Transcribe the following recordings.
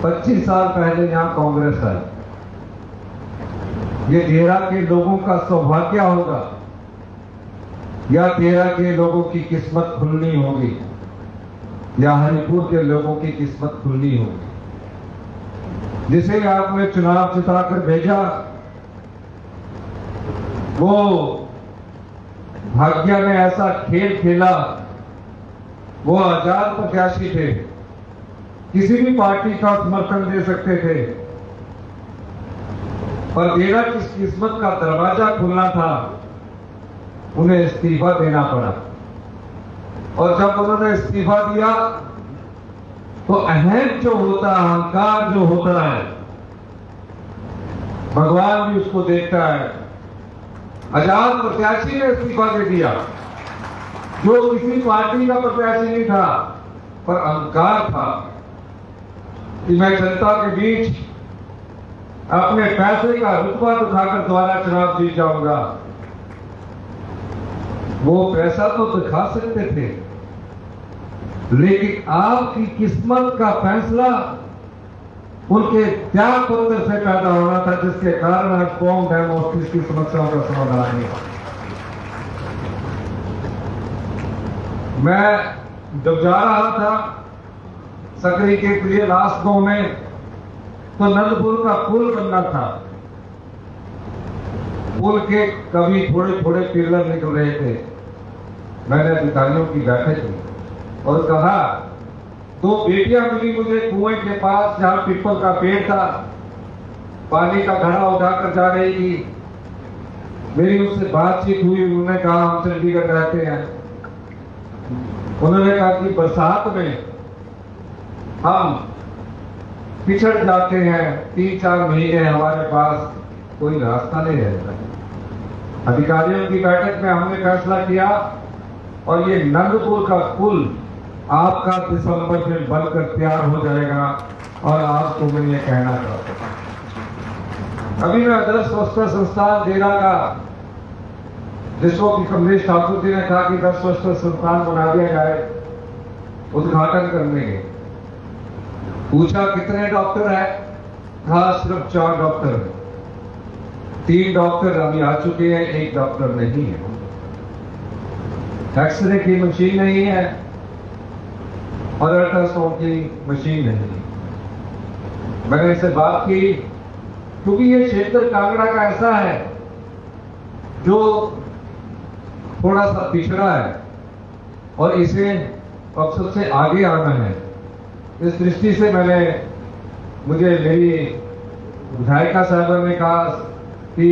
25 साल पहले यहाँ कांग्रेस आई। ये देहरा के लोगों का सौभाग्य होगा या देहरा के लोगों की किस्मत खुलनी होगी या हरिपुर के लोगों की किस्मत खुलनी होगी। जिसे आपने चुनाव जिताकर भेजा वो भाग्य ने ऐसा खेल खेला। वो आजाद प्रत्याशी थे, किसी भी पार्टी का समर्थन दे सकते थे, पर देहरा की किस्मत का दरवाजा खुलना था, उन्हें इस्तीफा देना पड़ा। और जब उन्होंने इस्तीफा दिया तो अहम जो होता है, अहंकार जो होता है, भगवान भी उसको देखता है। आजाद प्रत्याशी ने इस्तीफा दे दिया, जो किसी पार्टी का प्रत्याशी नहीं था, पर अहंकार था कि मैं जनता के बीच अपने पैसे का रुतबा दिखाकर दोबारा चुनाव जीत जाऊंगा। वो पैसा तो दिखा सकते थे, लेकिन आपकी किस्मत का फैसला उनके त्याग पत्र से पैदा होना था, जिसके कारण आज कौम डेमोक्रेसी की समस्याओं का समाधान नहीं। मैं जब जा रहा था सकरी के लिए लास्ट गांव में, तो नंदपुर का पुल बनना था। पुल के कभी थोड़े थोड़े पिलर निकल रहे थे। मैंने अधिकारियों की बैठक की और कहा, 2 बेटियां मिली मुझे कुएं के पास जहां पीपल का पेड़ था, पानी का घड़ा उठाकर जा रही थी। मेरी उससे बातचीत हुई, उन्होंने कहा हम चंडीगढ़ रहते हैं। उन्होंने कहा कि बरसात में हम पिछड़ जाते हैं, 3-4 महीने हमारे पास कोई रास्ता नहीं रहता। अधिकारियों की बैठक में हमने फैसला किया और ये नंदपुर का पुल आपका दिसंबर में बनकर तैयार हो जाएगा। और आपको मैं ये कहना चाहता हूं, अभी मैं आदर्श स्वच्छता संस्थान देहरा का, जिसको कि कमलेश ठाकुर जी ने कहा कि आदर्श स्वच्छता संस्थान बना दिया जाए, उद्घाटन करने गए। पूछा कितने डॉक्टर है? कहा सिर्फ 4 डॉक्टर है। 3 डॉक्टर अभी आ चुके हैं, 1 डॉक्टर नहीं है। एक्सरे की मशीन नहीं है और अल्ट्रासाउंड की मशीन नहीं है। मैंने इससे बात की क्योंकि ये क्षेत्र कांगड़ा का ऐसा है जो थोड़ा सा पिछड़ा है और इसे अब सबसे आगे आना है। इस दृष्टि से मुझे मेरी विधायिका साहबा ने कहा कि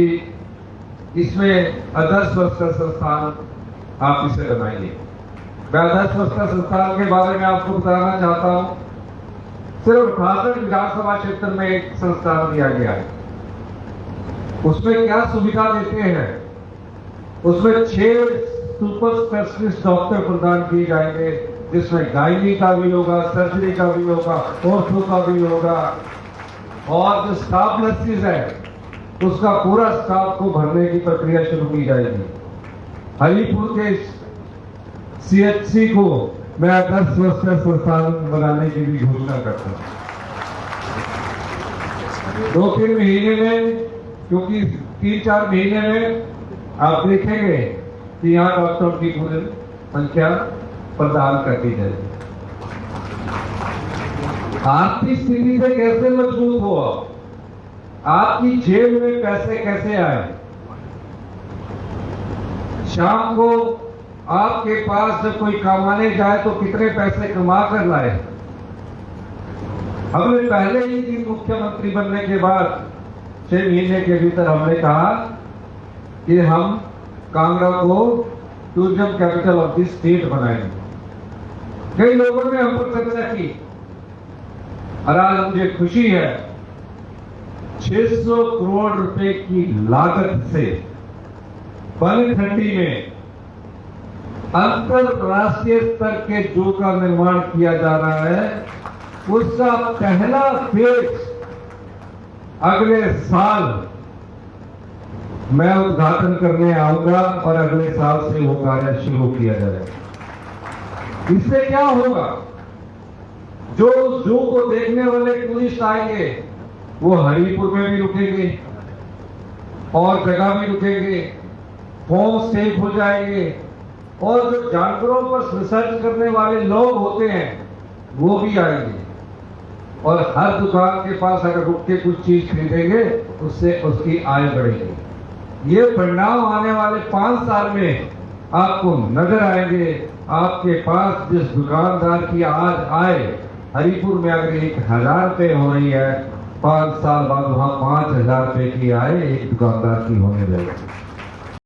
इसमें आदर्श स्वच्छता संस्थान आप इसे बनाइए। मैं आदर्श स्वच्छता संस्थान के बारे में आपको बताना चाहता हूं। सिर्फ 68 विधानसभा क्षेत्र में एक संस्थान दिया गया है। उसमें क्या सुविधा देते हैं? उसमें 6 सुपर स्पेशलिस्ट डॉक्टर प्रदान किए जाएंगे, जिसमें गायनी का भी होगा, सर्जरी का भी होगा, ऑर्थो का भी होगा। और जो स्टाफ नर्सेज है उसका पूरा स्टाफ को भरने की प्रक्रिया शुरू की जाएगी। हरिपुर के CHC को मैं आदर्श स्वच्छता संस्थान बनाने की भी घोषणा करता हूं। 2-3 महीने में, क्योंकि 3-4 महीने में आप देखेंगे कि यहाँ डॉक्टरों की पूरी संख्या प्रदान कर दी जाएगी। आर्थिक स्थिति से कैसे मजबूत हो? आपकी जेब में पैसे कैसे आए? शाम को आपके पास जब कोई कमाने जाए तो कितने पैसे कमा कर लाए? हमने पहले ही दिन मुख्यमंत्री बनने के बाद 6 महीने के भीतर हमने कहा कि हम कांगड़ा को tourism capital of the state बनाएंगे। कई लोगों ने हम पर चर्चा की और आज मुझे खुशी है 600 करोड़ रुपए की लागत से बनखंडी में अंतरराष्ट्रीय स्तर के जू का निर्माण किया जा रहा है। उसका पहला फेज अगले साल मैं उद्घाटन करने आऊंगा और अगले साल से वो कार्य शुरू किया जाएगा। इससे क्या होगा? जो जू को देखने वाले टूरिस्ट आएंगे वो हरिपुर में भी रुकेंगे और जगह भी रुकेंगे, होम स्टे हो जाएंगे, और जो जानवरों पर रिसर्च करने वाले लोग होते हैं वो भी आएंगे, और हर दुकान के पास अगर रुक के कुछ चीज खरीदेंगे उससे उसकी आय बढ़ेगी। ये परिणाम आने वाले 5 साल में आपको नजर आएंगे। आपके पास जिस दुकानदार की आज आय हरिपुर में अगर 1000 रुपये हो रही है, 5 साल बाद वहां 5000 रुपये की आय एक दुकानदार की होने लगेगी।